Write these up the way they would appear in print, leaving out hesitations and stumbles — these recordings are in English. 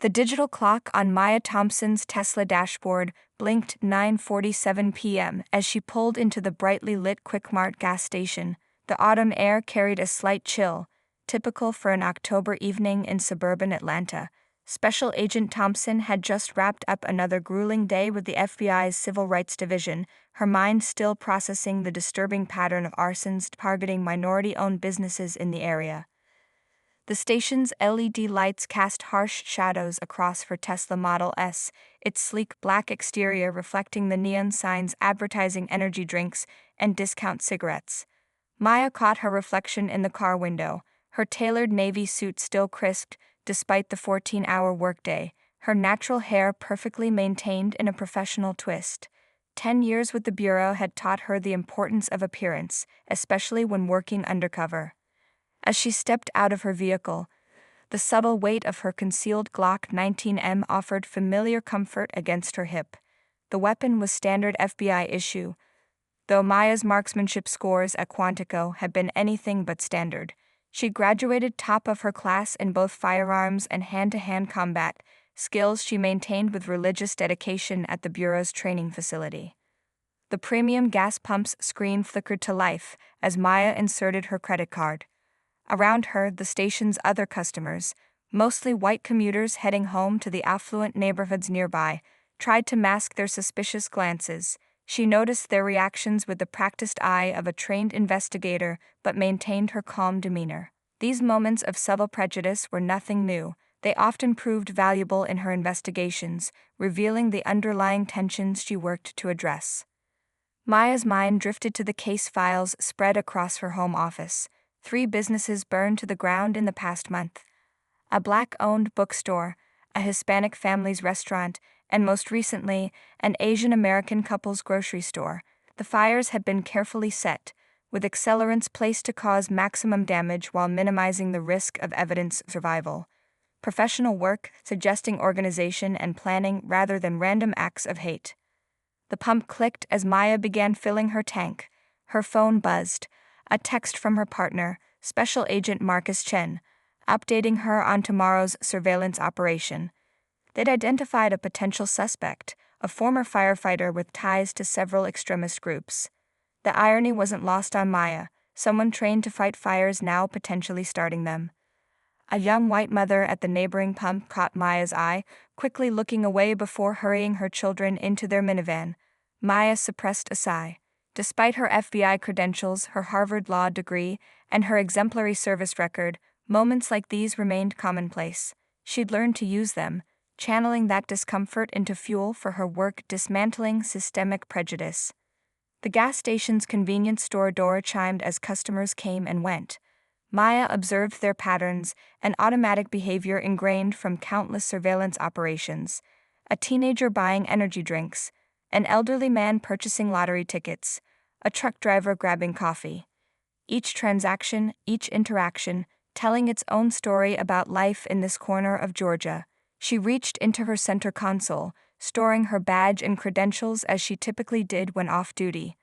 The digital clock on Maya Thompson's Tesla dashboard blinked 9:47 p.m. as she pulled into the brightly lit Quick Mart gas station. The autumn air carried a slight chill, typical for an October evening in suburban Atlanta. Special Agent Thompson had just wrapped up another grueling day with the FBI's Civil Rights Division, her mind still processing the disturbing pattern of arsons targeting minority-owned businesses in the area. The station's LED lights cast harsh shadows across her Tesla Model S, its sleek black exterior reflecting the neon signs advertising energy drinks and discount cigarettes. Maya caught her reflection in the car window, her tailored navy suit still crisped despite the 14-hour workday, her natural hair perfectly maintained in a professional twist. 10 years with the Bureau had taught her the importance of appearance, especially when working undercover. As she stepped out of her vehicle, the subtle weight of her concealed Glock 19M offered familiar comfort against her hip. The weapon was standard FBI issue, though Maya's marksmanship scores at Quantico had been anything but standard. She graduated top of her class in both firearms and hand-to-hand combat, skills she maintained with religious dedication at the Bureau's training facility. The premium gas pump's screen flickered to life as Maya inserted her credit card. Around her, the station's other customers, mostly white commuters heading home to the affluent neighborhoods nearby, tried to mask their suspicious glances. She noticed their reactions with the practiced eye of a trained investigator but maintained her calm demeanor. These moments of subtle prejudice were nothing new. They often proved valuable in her investigations, revealing the underlying tensions she worked to address. Maya's mind drifted to the case files spread across her home office. 3 businesses burned to the ground in the past month: a Black-owned bookstore, a Hispanic family's restaurant, and most recently, an Asian-American couple's grocery store. The fires had been carefully set, with accelerants placed to cause maximum damage while minimizing the risk of evidence survival. Professional work suggesting organization and planning rather than random acts of hate. The pump clicked as Maya began filling her tank. Her phone buzzed. A text from her partner, Special Agent Marcus Chen, updating her on tomorrow's surveillance operation. They'd identified a potential suspect, a former firefighter with ties to several extremist groups. The irony wasn't lost on Maya, someone trained to fight fires now potentially starting them. A young white mother at the neighboring pump caught Maya's eye, quickly looking away before hurrying her children into their minivan. Maya suppressed a sigh. Despite her FBI credentials, her Harvard Law degree, and her exemplary service record, moments like these remained commonplace. She'd learned to use them, channeling that discomfort into fuel for her work dismantling systemic prejudice. The gas station's convenience store door chimed as customers came and went. Maya observed their patterns, an automatic behavior ingrained from countless surveillance operations. A teenager buying energy drinks, an elderly man purchasing lottery tickets, a truck driver grabbing coffee. Each transaction, each interaction, telling its own story about life in this corner of Georgia. She reached into her center console, storing her badge and credentials as she typically did when off-duty.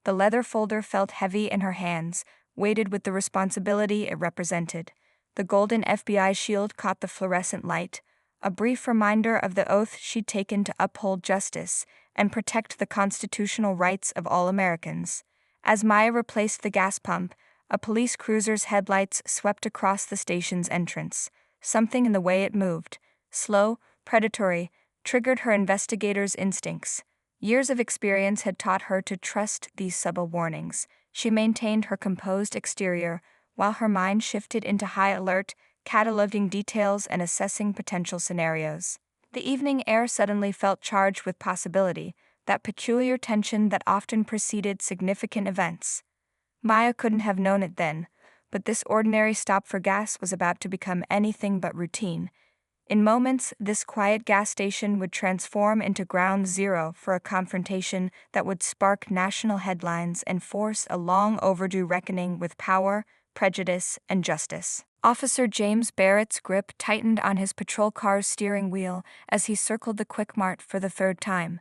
The leather folder felt heavy in her hands, weighted with the responsibility it represented. The golden FBI shield caught the fluorescent light, a brief reminder of the oath she'd taken to uphold justice and protect the constitutional rights of all Americans. As Maya replaced the gas pump, a police cruiser's headlights swept across the station's entrance. Something in the way it moved, slow, predatory, triggered her investigator's instincts. Years of experience had taught her to trust these subtle warnings. She maintained her composed exterior, while her mind shifted into high alert, cataloging details and assessing potential scenarios. The evening air suddenly felt charged with possibility, that peculiar tension that often preceded significant events. Maya couldn't have known it then, but this ordinary stop for gas was about to become anything but routine. In moments, this quiet gas station would transform into ground zero for a confrontation that would spark national headlines and force a long-overdue reckoning with power, prejudice, and justice. Officer James Barrett's grip tightened on his patrol car's steering wheel as he circled the Quick Mart for the 3rd time.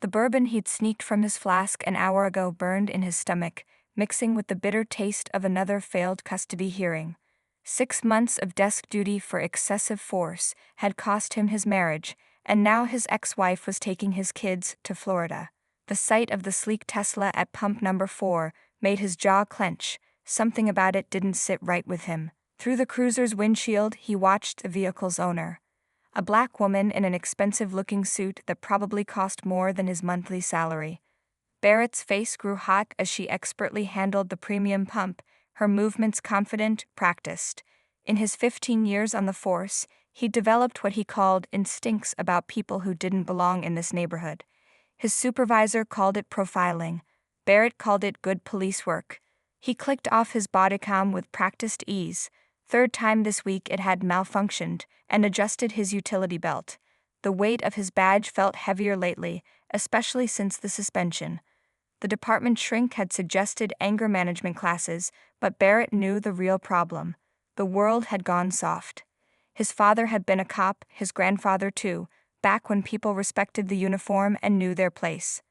The bourbon he'd sneaked from his flask an hour ago burned in his stomach, mixing with the bitter taste of another failed custody hearing. 6 months of desk duty for excessive force had cost him his marriage, and now his ex-wife was taking his kids to Florida. The sight of the sleek Tesla at pump number 4 made his jaw clench. Something about it didn't sit right with him. Through the cruiser's windshield, he watched the vehicle's owner. A black woman in an expensive-looking suit that probably cost more than his monthly salary. Barrett's face grew hot as she expertly handled the premium pump, her movements confident, practiced. In his 15 years on the force, he developed what he called instincts about people who didn't belong in this neighborhood. His supervisor called it profiling. Barrett called it good police work. He clicked off his bodycam with practiced ease. Third time this week it had malfunctioned, and adjusted his utility belt. The weight of his badge felt heavier lately, especially since the suspension. The department shrink had suggested anger management classes, but Barrett knew the real problem. The world had gone soft. His father had been a cop, his grandfather too, back when people respected the uniform and knew their place.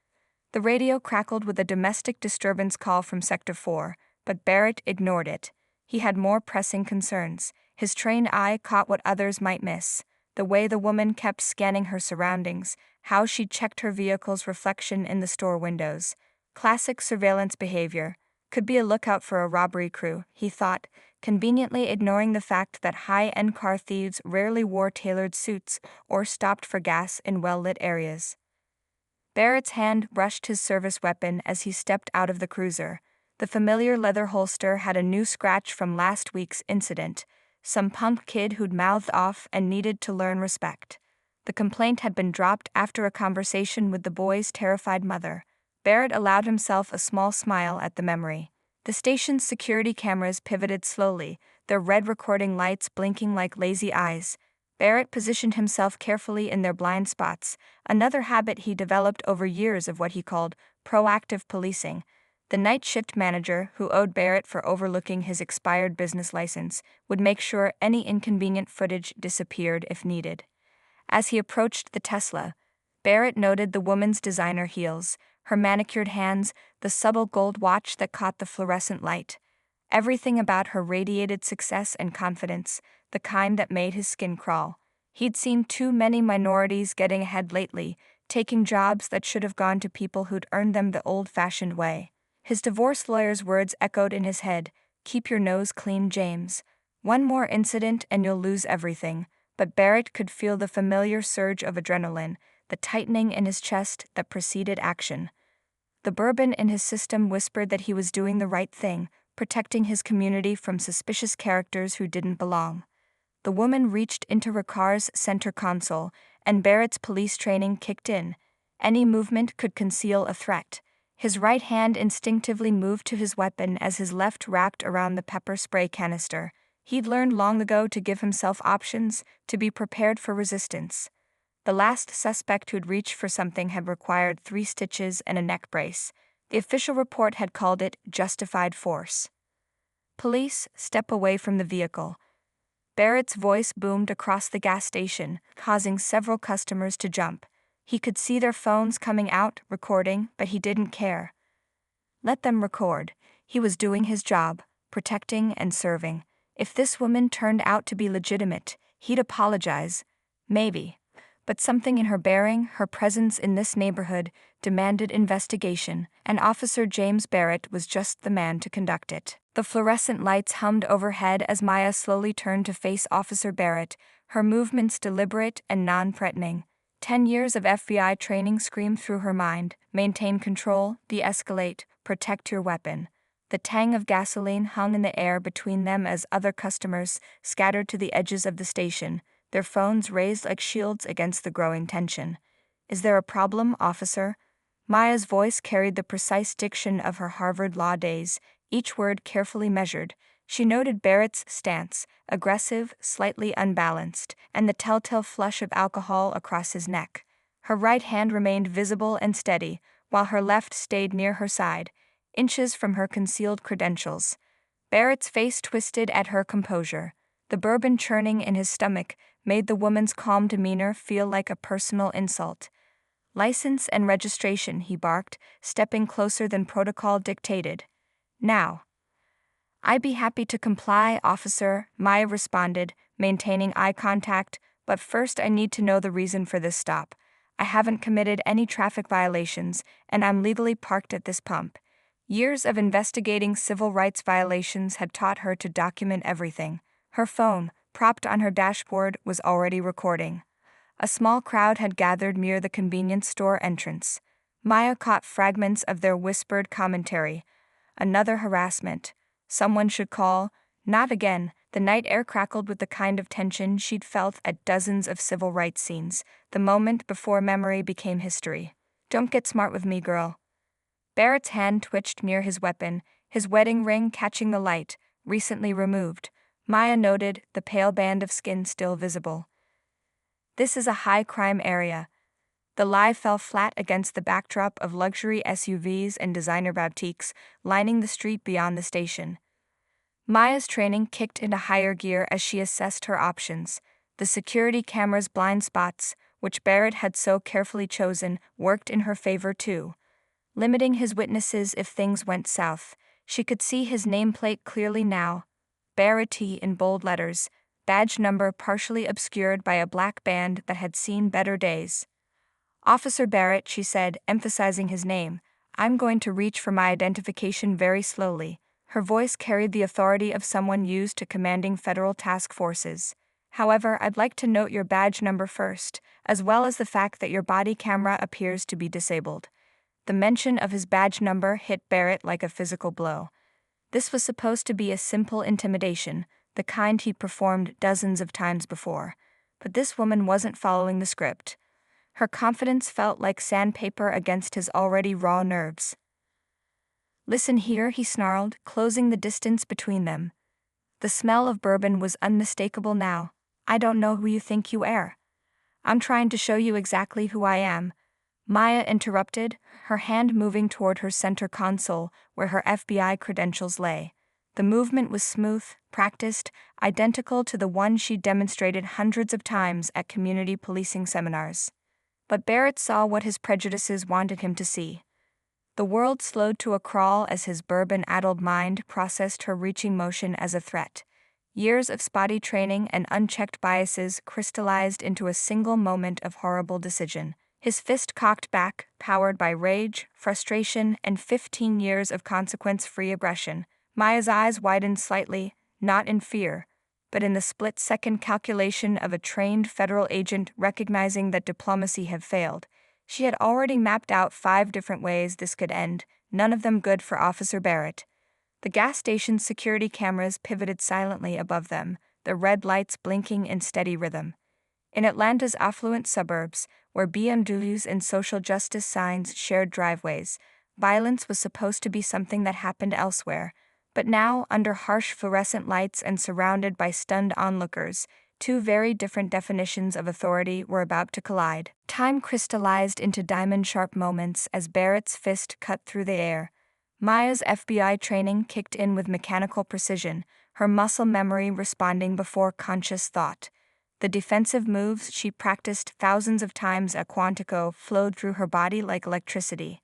The radio crackled with a domestic disturbance call from Sector 4, but Barrett ignored it. He had more pressing concerns. His trained eye caught what others might miss. The way the woman kept scanning her surroundings, how she checked her vehicle's reflection in the store windows. Classic surveillance behavior. Could be a lookout for a robbery crew, he thought, conveniently ignoring the fact that high-end car thieves rarely wore tailored suits or stopped for gas in well-lit areas. Barrett's hand brushed his service weapon as he stepped out of the cruiser. The familiar leather holster had a new scratch from last week's incident, some punk kid who'd mouthed off and needed to learn respect. The complaint had been dropped after a conversation with the boy's terrified mother. Barrett allowed himself a small smile at the memory. The station's security cameras pivoted slowly, their red recording lights blinking like lazy eyes. Barrett positioned himself carefully in their blind spots, another habit he developed over years of what he called proactive policing. The night shift manager, who owed Barrett for overlooking his expired business license, would make sure any inconvenient footage disappeared if needed. As he approached the Tesla, Barrett noted the woman's designer heels, her manicured hands, the subtle gold watch that caught the fluorescent light. Everything about her radiated success and confidence, the kind that made his skin crawl. He'd seen too many minorities getting ahead lately, taking jobs that should have gone to people who'd earned them the old-fashioned way. His divorce lawyer's words echoed in his head, "Keep your nose clean, James. One more incident and you'll lose everything." But Barrett could feel the familiar surge of adrenaline, the tightening in his chest that preceded action. The bourbon in his system whispered that he was doing the right thing, protecting his community from suspicious characters who didn't belong. The woman reached into her car's center console, and Barrett's police training kicked in. Any movement could conceal a threat. His right hand instinctively moved to his weapon as his left wrapped around the pepper spray canister. He'd learned long ago to give himself options, to be prepared for resistance. The last suspect who'd reached for something had required 3 stitches and a neck brace. The official report had called it justified force. "Police, step away from the vehicle." Barrett's voice boomed across the gas station, causing several customers to jump. He could see their phones coming out, recording, but he didn't care. Let them record. He was doing his job, protecting and serving. If this woman turned out to be legitimate, he'd apologize. Maybe. But something in her bearing, her presence in this neighborhood, demanded investigation, and Officer James Barrett was just the man to conduct it. The fluorescent lights hummed overhead as Maya slowly turned to face Officer Barrett, her movements deliberate and non-threatening. 10 years of FBI training screamed through her mind: maintain control, de-escalate, protect your weapon. The tang of gasoline hung in the air between them as other customers scattered to the edges of the station, their phones raised like shields against the growing tension. "Is there a problem, officer?" Maya's voice carried the precise diction of her Harvard law days, each word carefully measured. She noted Barrett's stance, aggressive, slightly unbalanced, and the telltale flush of alcohol across his neck. Her right hand remained visible and steady, while her left stayed near her side, inches from her concealed credentials. Barrett's face twisted at her composure. The bourbon churning in his stomach made the woman's calm demeanor feel like a personal insult. "License and registration," he barked, stepping closer than protocol dictated. "Now." "I'd be happy to comply, officer," Maya responded, maintaining eye contact, "but first I need to know the reason for this stop. I haven't committed any traffic violations, and I'm legally parked at this pump." Years of investigating civil rights violations had taught her to document everything. Her phone, propped on her dashboard, was already recording. A small crowd had gathered near the convenience store entrance. Maya caught fragments of their whispered commentary. "Another harassment. Someone should call." "Not again." The night air crackled with the kind of tension she'd felt at dozens of civil rights scenes, the moment before memory became history. "Don't get smart with me, girl." Barrett's hand twitched near his weapon, his wedding ring catching the light, recently removed. Maya noted, the pale band of skin still visible. "This is a high-crime area." The lie fell flat against the backdrop of luxury SUVs and designer boutiques lining the street beyond the station. Maya's training kicked into higher gear as she assessed her options. The security camera's blind spots, which Barrett had so carefully chosen, worked in her favor too, limiting his witnesses if things went south. She could see his nameplate clearly now. Barrett in bold letters, badge number partially obscured by a black band that had seen better days. "Officer Barrett," she said, emphasizing his name, "I'm going to reach for my identification very slowly." Her voice carried the authority of someone used to commanding federal task forces. "However, I'd like to note your badge number first, as well as the fact that your body camera appears to be disabled." The mention of his badge number hit Barrett like a physical blow. This was supposed to be a simple intimidation, the kind he'd performed dozens of times before. But this woman wasn't following the script. Her confidence felt like sandpaper against his already raw nerves. "Listen here," he snarled, closing the distance between them. The smell of bourbon was unmistakable now. "I don't know who you think you are. I'm trying to show you exactly who I am." Maya interrupted, her hand moving toward her center console where her FBI credentials lay. The movement was smooth, practiced, identical to the one she'd demonstrated hundreds of times at community policing seminars. But Barrett saw what his prejudices wanted him to see. The world slowed to a crawl as his bourbon-addled mind processed her reaching motion as a threat. Years of spotty training and unchecked biases crystallized into a single moment of horrible decision. His fist cocked back, powered by rage, frustration, and 15 years of consequence-free aggression. Maya's eyes widened slightly, not in fear, but in the split-second calculation of a trained federal agent recognizing that diplomacy had failed. She had already mapped out 5 different ways this could end, none of them good for Officer Barrett. The gas station's security cameras pivoted silently above them, the red lights blinking in steady rhythm. In Atlanta's affluent suburbs, where BMWs and social justice signs shared driveways, violence was supposed to be something that happened elsewhere. But now, under harsh fluorescent lights and surrounded by stunned onlookers, 2 very different definitions of authority were about to collide. Time crystallized into diamond-sharp moments as Barrett's fist cut through the air. Maya's FBI training kicked in with mechanical precision, her muscle memory responding before conscious thought. The defensive moves she practiced thousands of times at Quantico flowed through her body like electricity.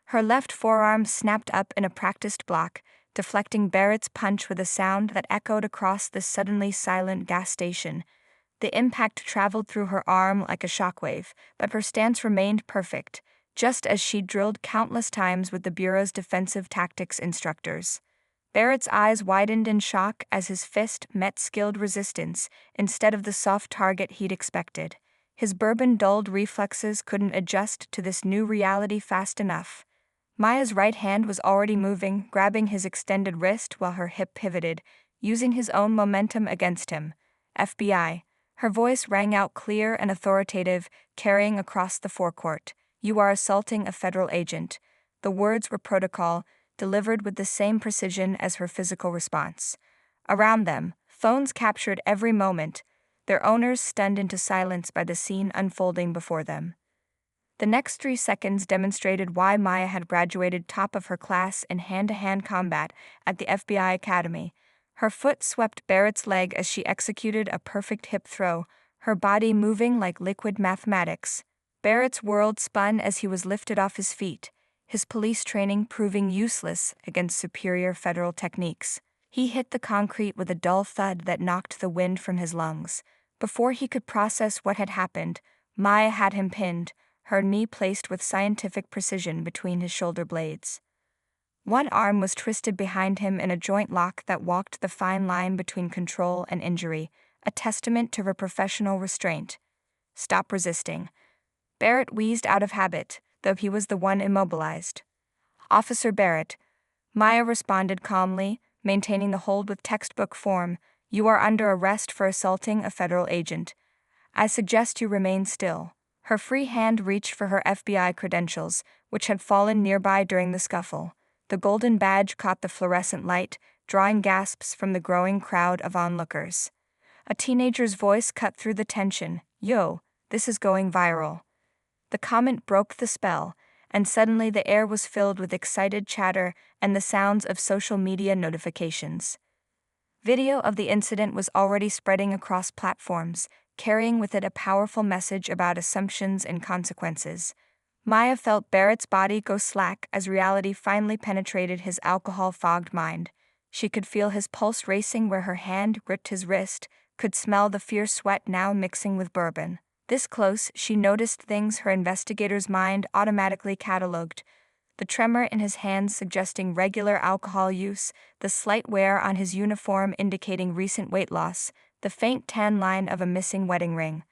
Her left forearm snapped up in a practiced block, deflecting Barrett's punch with a sound that echoed across the suddenly silent gas station. The impact traveled through her arm like a shockwave, but her stance remained perfect, just as she'd drilled countless times with the Bureau's defensive tactics instructors. Barrett's eyes widened in shock as his fist met skilled resistance instead of the soft target he'd expected. His bourbon-dulled reflexes couldn't adjust to this new reality fast enough. Maya's right hand was already moving, grabbing his extended wrist while her hip pivoted, using his own momentum against him. "FBI." Her voice rang out clear and authoritative, carrying across the forecourt. "You are assaulting a federal agent." The words were protocol, delivered with the same precision as her physical response. Around them, phones captured every moment, their owners stunned into silence by the scene unfolding before them. The next 3 seconds demonstrated why Maya had graduated top of her class in hand-to-hand combat at the FBI Academy. Her foot swept Barrett's leg as she executed a perfect hip throw, her body moving like liquid mathematics. Barrett's world spun as he was lifted off his feet, his police training proving useless against superior federal techniques. He hit the concrete with a dull thud that knocked the wind from his lungs. Before he could process what had happened, Maya had him pinned, her knee placed with scientific precision between his shoulder blades. One arm was twisted behind him in a joint lock that walked the fine line between control and injury, a testament to her professional restraint. "Stop resisting." Barrett wheezed out of habit, though he was the one immobilized. "Officer Barrett," Maya responded calmly, maintaining the hold with textbook form, "you are under arrest for assaulting a federal agent. I suggest you remain still." Her free hand reached for her FBI credentials, which had fallen nearby during the scuffle. The golden badge caught the fluorescent light, drawing gasps from the growing crowd of onlookers. A teenager's voice cut through the tension. "Yo, this is going viral." The comment broke the spell, and suddenly the air was filled with excited chatter and the sounds of social media notifications. Video of the incident was already spreading across platforms, carrying with it a powerful message about assumptions and consequences. Maya felt Barrett's body go slack as reality finally penetrated his alcohol-fogged mind. She could feel his pulse racing where her hand gripped his wrist, could smell the fierce sweat now mixing with bourbon. This close, she noticed things her investigator's mind automatically catalogued: the tremor in his hands suggesting regular alcohol use, the slight wear on his uniform indicating recent weight loss, the faint tan line of a missing wedding ring.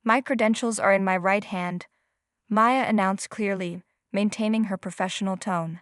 "My credentials are in my right hand," Maya announced clearly, maintaining her professional tone.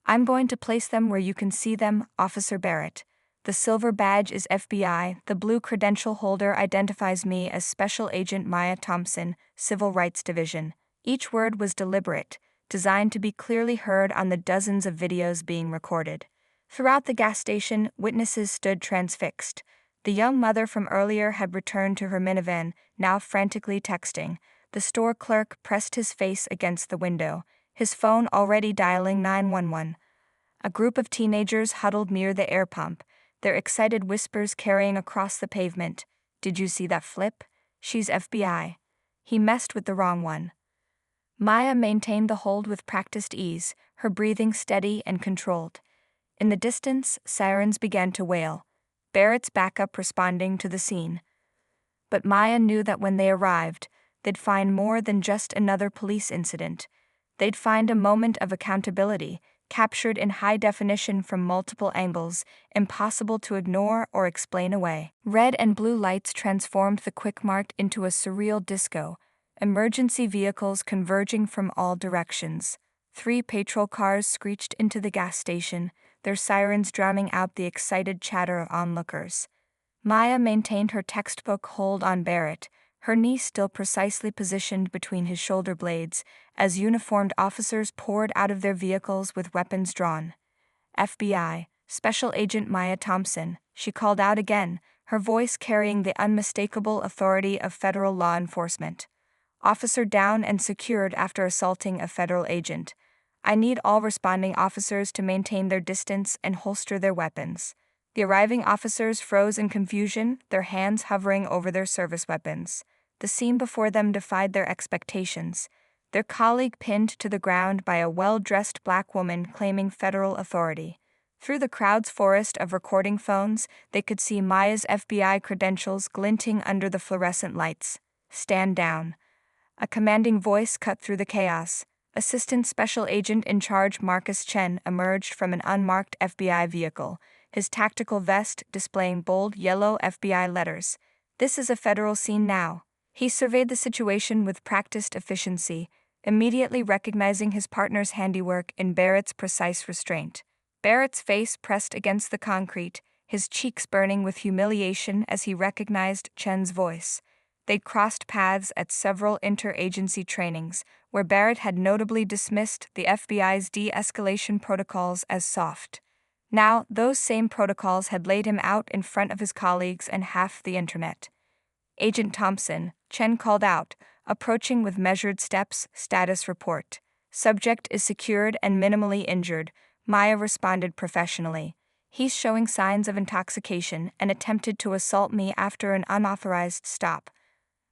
"I'm going to place them where you can see them, Officer Barrett. The silver badge is FBI, the blue credential holder identifies me as Special Agent Maya Thompson, Civil Rights Division." Each word was deliberate, designed to be clearly heard on the dozens of videos being recorded. Throughout the gas station, witnesses stood transfixed. The young mother from earlier had returned to her minivan, now frantically texting. The store clerk pressed his face against the window, his phone already dialing 911. A group of teenagers huddled near the air pump, their excited whispers carrying across the pavement. "Did you see that flip? She's FBI." He messed with the wrong one. Maya maintained the hold with practiced ease, her breathing steady and controlled. In the distance, sirens began to wail, Barrett's backup responding to the scene. But Maya knew that when they arrived, they'd find more than just another police incident. They'd find a moment of accountability, captured in high definition from multiple angles, impossible to ignore or explain away. Red and blue lights transformed the Quick Mart into a surreal disco, emergency vehicles converging from all directions. 3 patrol cars screeched into the gas station, their sirens drowning out the excited chatter of onlookers. Maya maintained her textbook hold on Barrett, her knee still precisely positioned between his shoulder blades, as uniformed officers poured out of their vehicles with weapons drawn. "FBI, Special Agent Maya Thompson," she called out again, her voice carrying the unmistakable authority of federal law enforcement. "Officer down and secured after assaulting a federal agent. I need all responding officers to maintain their distance and holster their weapons." The arriving officers froze in confusion, their hands hovering over their service weapons. The scene before them defied their expectations. Their colleague pinned to the ground by a well-dressed black woman claiming federal authority. Through the crowd's forest of recording phones, they could see Maya's FBI credentials glinting under the fluorescent lights. "Stand down." A commanding voice cut through the chaos. Assistant Special Agent in Charge Marcus Chen emerged from an unmarked FBI vehicle, his tactical vest displaying bold yellow FBI letters. "This is a federal scene now." He surveyed the situation with practiced efficiency, immediately recognizing his partner's handiwork in Barrett's precise restraint. Barrett's face pressed against the concrete, his cheeks burning with humiliation as he recognized Chen's voice. They'd crossed paths at several interagency trainings, where Barrett had notably dismissed the FBI's de-escalation protocols as soft. Now, those same protocols had laid him out in front of his colleagues and half the internet. "Agent Thompson," Chen called out, approaching with measured steps. "Status report. Subject is secured and minimally injured," Maya responded professionally. "He's showing signs of intoxication and attempted to assault me after an unauthorized stop.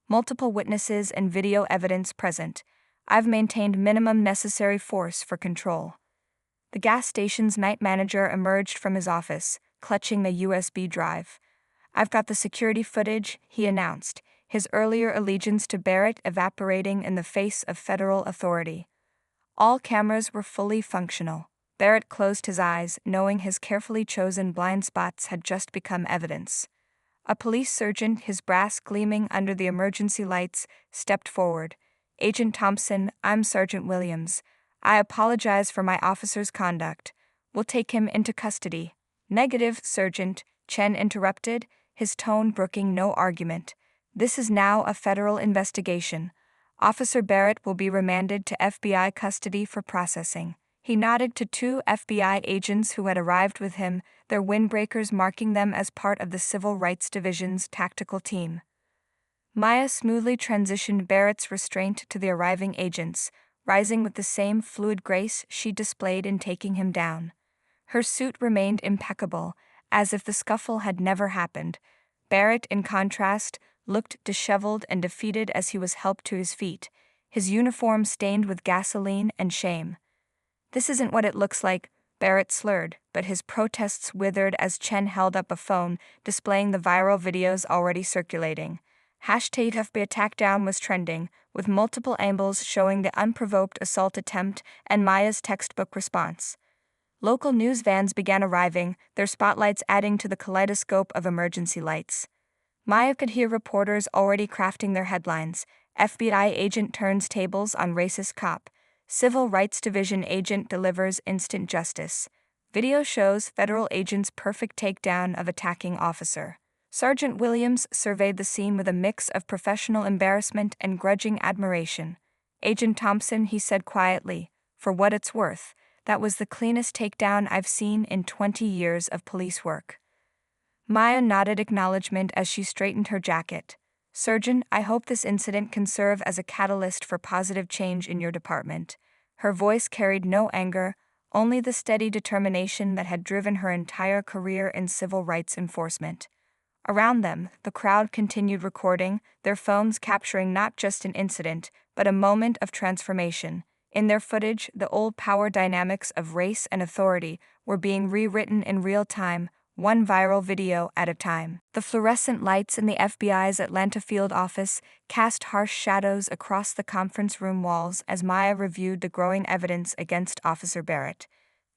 Multiple witnesses and video evidence present. I've maintained minimum necessary force for control." The gas station's night manager emerged from his office, clutching the USB drive. "I've got the security footage," he announced, his earlier allegiance to Barrett evaporating in the face of federal authority. All cameras were fully functional. Barrett closed his eyes, knowing his carefully chosen blind spots had just become evidence. A police sergeant, his brass gleaming under the emergency lights, stepped forward. "Agent Thompson, I'm Sergeant Williams. I apologize for my officer's conduct. We'll take him into custody." "Negative, Sergeant," Chen interrupted, his tone brooking no argument. "This is now a federal investigation. Officer Barrett will be remanded to FBI custody for processing." He nodded to two FBI agents who had arrived with him, their windbreakers marking them as part of the Civil Rights Division's tactical team. Maya smoothly transitioned Barrett's restraint to the arriving agents, rising with the same fluid grace she displayed in taking him down. Her suit remained impeccable, as if the scuffle had never happened. Barrett, in contrast, looked disheveled and defeated as he was helped to his feet, his uniform stained with gasoline and shame. "This isn't what it looks like," Barrett slurred, but his protests withered as Chen held up a phone, displaying the viral videos already circulating. #FBI attack down was trending, with multiple angles showing the unprovoked assault attempt and Maya's textbook response. Local news vans began arriving, their spotlights adding to the kaleidoscope of emergency lights. Maya could hear reporters already crafting their headlines. "FBI agent turns tables on racist cop. Civil Rights Division agent delivers instant justice. Video shows federal agent's perfect takedown of attacking officer." Sergeant Williams surveyed the scene with a mix of professional embarrassment and grudging admiration. "Agent Thompson," he said quietly, "for what it's worth, that was the cleanest takedown I've seen in 20 years of police work." Maya nodded acknowledgement as she straightened her jacket. "Surgeon, I hope this incident can serve as a catalyst for positive change in your department." Her voice carried no anger, only the steady determination that had driven her entire career in civil rights enforcement. Around them, the crowd continued recording, their phones capturing not just an incident, but a moment of transformation. In their footage, the old power dynamics of race and authority were being rewritten in real time, one viral video at a time. The fluorescent lights in the FBI's Atlanta field office cast harsh shadows across the conference room walls as Maya reviewed the growing evidence against Officer Barrett.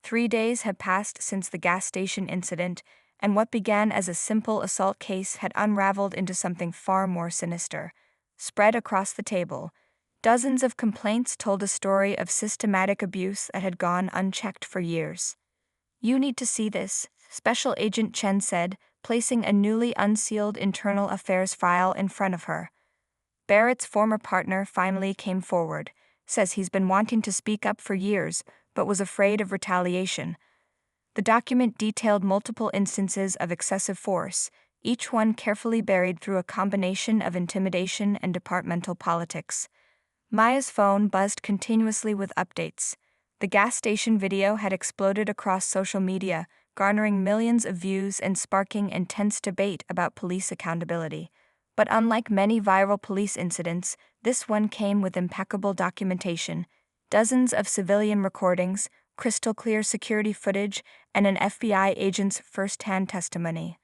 3 days had passed since the gas station incident, and what began as a simple assault case had unraveled into something far more sinister. Spread across the table, dozens of complaints told a story of systematic abuse that had gone unchecked for years. "You need to see this," Special Agent Chen said, placing a newly unsealed internal affairs file in front of her. Barrett's former partner finally came forward, says he's been wanting to speak up for years, but was afraid of retaliation. The document detailed multiple instances of excessive force, each one carefully buried through a combination of intimidation and departmental politics. Maya's phone buzzed continuously with updates. The gas station video had exploded across social media, garnering millions of views and sparking intense debate about police accountability. But unlike many viral police incidents, this one came with impeccable documentation, dozens of civilian recordings, crystal-clear security footage, and an FBI agent's first-hand testimony.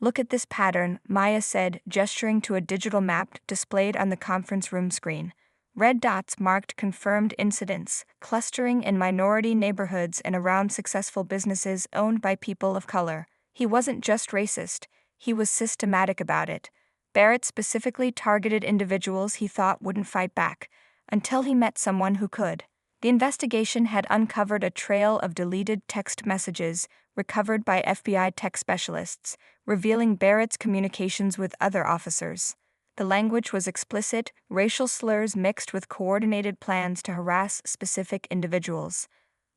"Look at this pattern," Maya said, gesturing to a digital map displayed on the conference room screen. Red dots marked confirmed incidents, clustering in minority neighborhoods and around successful businesses owned by people of color. He wasn't just racist, he was systematic about it. Barrett specifically targeted individuals he thought wouldn't fight back, until he met someone who could. The investigation had uncovered a trail of deleted text messages recovered by FBI tech specialists, revealing Barrett's communications with other officers. The language was explicit, racial slurs mixed with coordinated plans to harass specific individuals.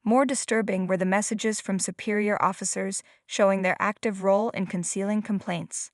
More disturbing were the messages from superior officers showing their active role in concealing complaints.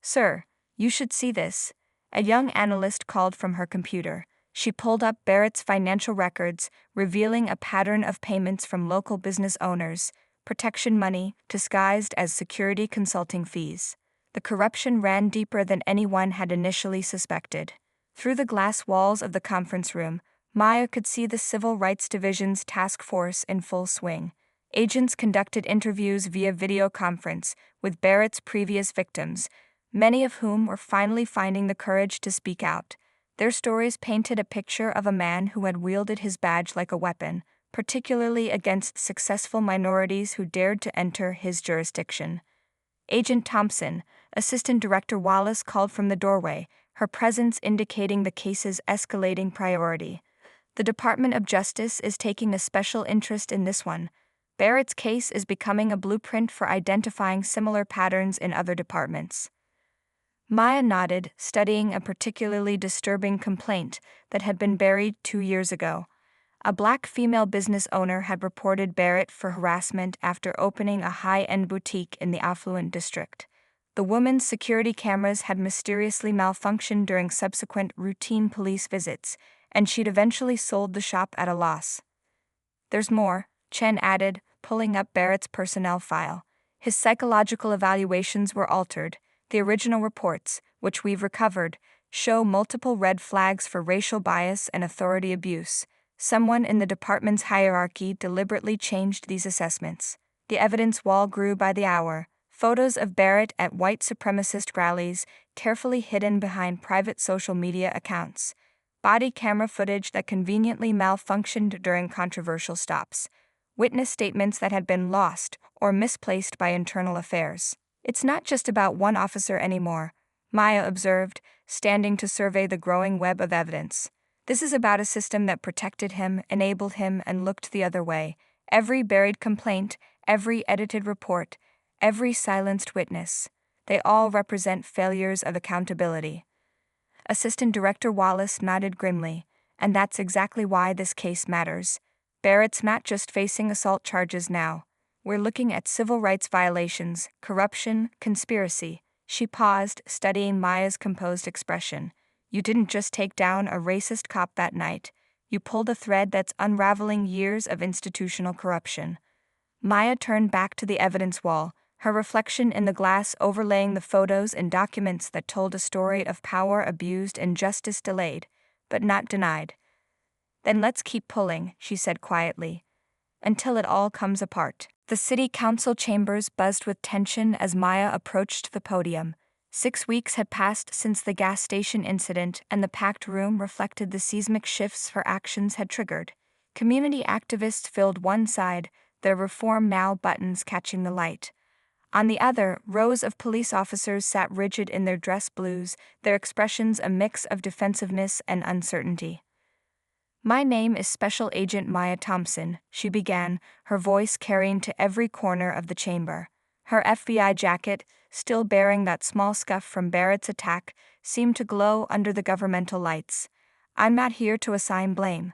"Sir, you should see this," a young analyst called from her computer. She pulled up Barrett's financial records, revealing a pattern of payments from local business owners, protection money disguised as security consulting fees. The corruption ran deeper than anyone had initially suspected. Through the glass walls of the conference room, Maya could see the Civil Rights Division's task force in full swing. Agents conducted interviews via video conference with Barrett's previous victims, many of whom were finally finding the courage to speak out. Their stories painted a picture of a man who had wielded his badge like a weapon, particularly against successful minorities who dared to enter his jurisdiction. Agent Thompson, Assistant Director Wallace called from the doorway, her presence indicating the case's escalating priority. The Department of Justice is taking a special interest in this one. Barrett's case is becoming a blueprint for identifying similar patterns in other departments. Maya nodded, studying a particularly disturbing complaint that had been buried 2 years ago. A black female business owner had reported Barrett for harassment after opening a high-end boutique in the affluent district. The woman's security cameras had mysteriously malfunctioned during subsequent routine police visits, and she'd eventually sold the shop at a loss. "There's more," Chen added, pulling up Barrett's personnel file. "His psychological evaluations were altered. The original reports, which we've recovered, show multiple red flags for racial bias and authority abuse. Someone in the department's hierarchy deliberately changed these assessments." The evidence wall grew by the hour. Photos of Barrett at white supremacist rallies, carefully hidden behind private social media accounts. Body camera footage that conveniently malfunctioned during controversial stops. Witness statements that had been lost or misplaced by internal affairs. "It's not just about one officer anymore," Maya observed, standing to survey the growing web of evidence. "This is about a system that protected him, enabled him, and looked the other way. Every buried complaint, every edited report, every silenced witness, they all represent failures of accountability." Assistant Director Wallace nodded grimly, "And that's exactly why this case matters. Barrett's not just facing assault charges now. We're looking at civil rights violations, corruption, conspiracy." She paused, studying Maya's composed expression. "You didn't just take down a racist cop that night. You pulled a thread that's unraveling years of institutional corruption." Maya turned back to the evidence wall, her reflection in the glass overlaying the photos and documents that told a story of power abused and justice delayed, but not denied. "Then let's keep pulling," she said quietly, "until it all comes apart." The city council chambers buzzed with tension as Maya approached the podium. 6 weeks had passed since the gas station incident, and the packed room reflected the seismic shifts her actions had triggered. Community activists filled one side, their Reform Now buttons catching the light. On the other, rows of police officers sat rigid in their dress blues, their expressions a mix of defensiveness and uncertainty. "My name is Special Agent Maya Thompson," she began, her voice carrying to every corner of the chamber. Her FBI jacket, still bearing that small scuff from Barrett's attack, seemed to glow under the governmental lights. "I'm not here to assign blame.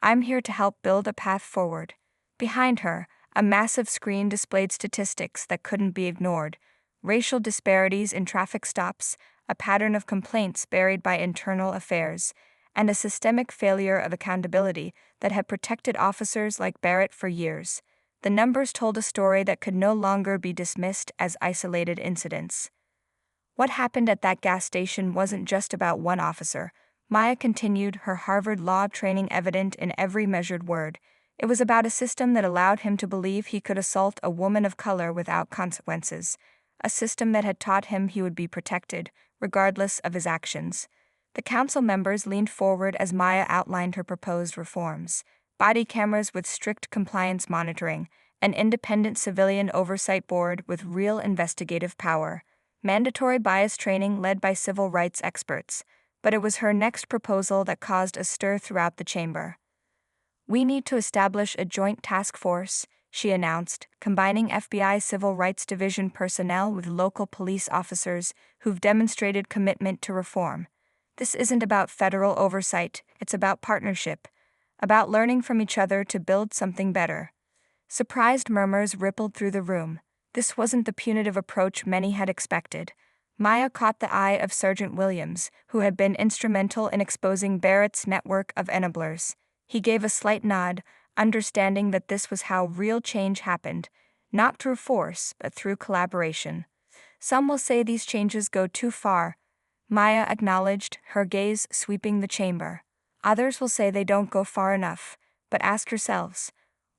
I'm here to help build a path forward." Behind her, a massive screen displayed statistics that couldn't be ignored: racial disparities in traffic stops, a pattern of complaints buried by internal affairs, and a systemic failure of accountability that had protected officers like Barrett for years. The numbers told a story that could no longer be dismissed as isolated incidents. What happened at that gas station wasn't just about one officer, Maya continued, her Harvard Law training evident in every measured word. It was about a system that allowed him to believe he could assault a woman of color without consequences, a system that had taught him he would be protected, regardless of his actions. The council members leaned forward as Maya outlined her proposed reforms: body cameras with strict compliance monitoring, an independent civilian oversight board with real investigative power, mandatory bias training led by civil rights experts. But it was her next proposal that caused a stir throughout the chamber. "We need to establish a joint task force," she announced, combining FBI Civil Rights Division personnel with local police officers who've demonstrated commitment to reform. This isn't about federal oversight, it's about partnership, about learning from each other to build something better. Surprised murmurs rippled through the room. This wasn't the punitive approach many had expected. Maya caught the eye of Sergeant Williams, who had been instrumental in exposing Barrett's network of enablers. He gave a slight nod, understanding that this was how real change happened, not through force, but through collaboration. "Some will say these changes go too far," Maya acknowledged, her gaze sweeping the chamber. Others will say they don't go far enough, but ask yourselves,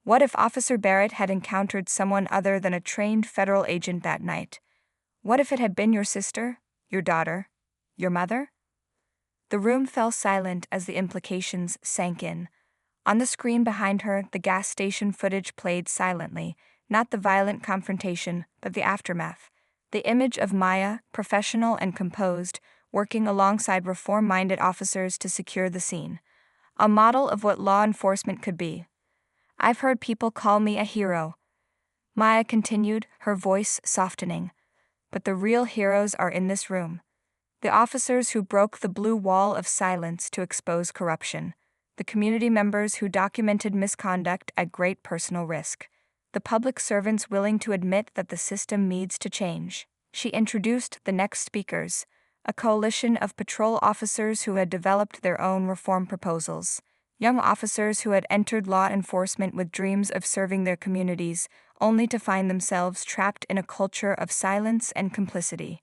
what if Officer Barrett had encountered someone other than a trained federal agent that night? What if it had been your sister, your daughter, your mother? The room fell silent as the implications sank in. On the screen behind her, the gas station footage played silently, not the violent confrontation, but the aftermath. The image of Maya, professional and composed, working alongside reform-minded officers to secure the scene. A model of what law enforcement could be. I've heard people call me a hero, Maya continued, her voice softening. But the real heroes are in this room. The officers who broke the blue wall of silence to expose corruption. The community members who documented misconduct at great personal risk. The public servants willing to admit that the system needs to change. She introduced the next speakers, a coalition of patrol officers who had developed their own reform proposals. Young officers who had entered law enforcement with dreams of serving their communities, only to find themselves trapped in a culture of silence and complicity.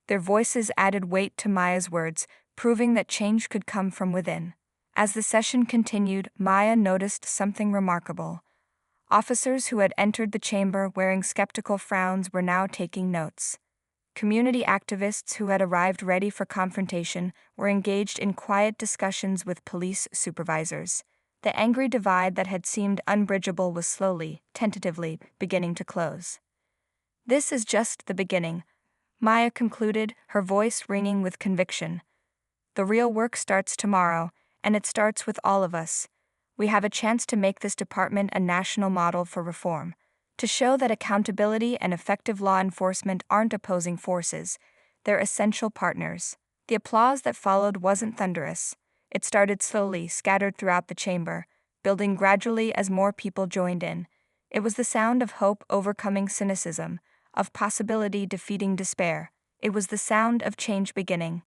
Their voices added weight to Maya's words, proving that change could come from within. As the session continued, Maya noticed something remarkable. Officers who had entered the chamber wearing skeptical frowns were now taking notes. Community activists who had arrived ready for confrontation were engaged in quiet discussions with police supervisors. The angry divide that had seemed unbridgeable was slowly, tentatively, beginning to close. This is just the beginning, Maya concluded, her voice ringing with conviction. The real work starts tomorrow, and it starts with all of us. We have a chance to make this department a national model for reform, to show that accountability and effective law enforcement aren't opposing forces, they're essential partners. The applause that followed wasn't thunderous. It started slowly, scattered throughout the chamber, building gradually as more people joined in. It was the sound of hope overcoming cynicism, of possibility defeating despair. It was the sound of change beginning.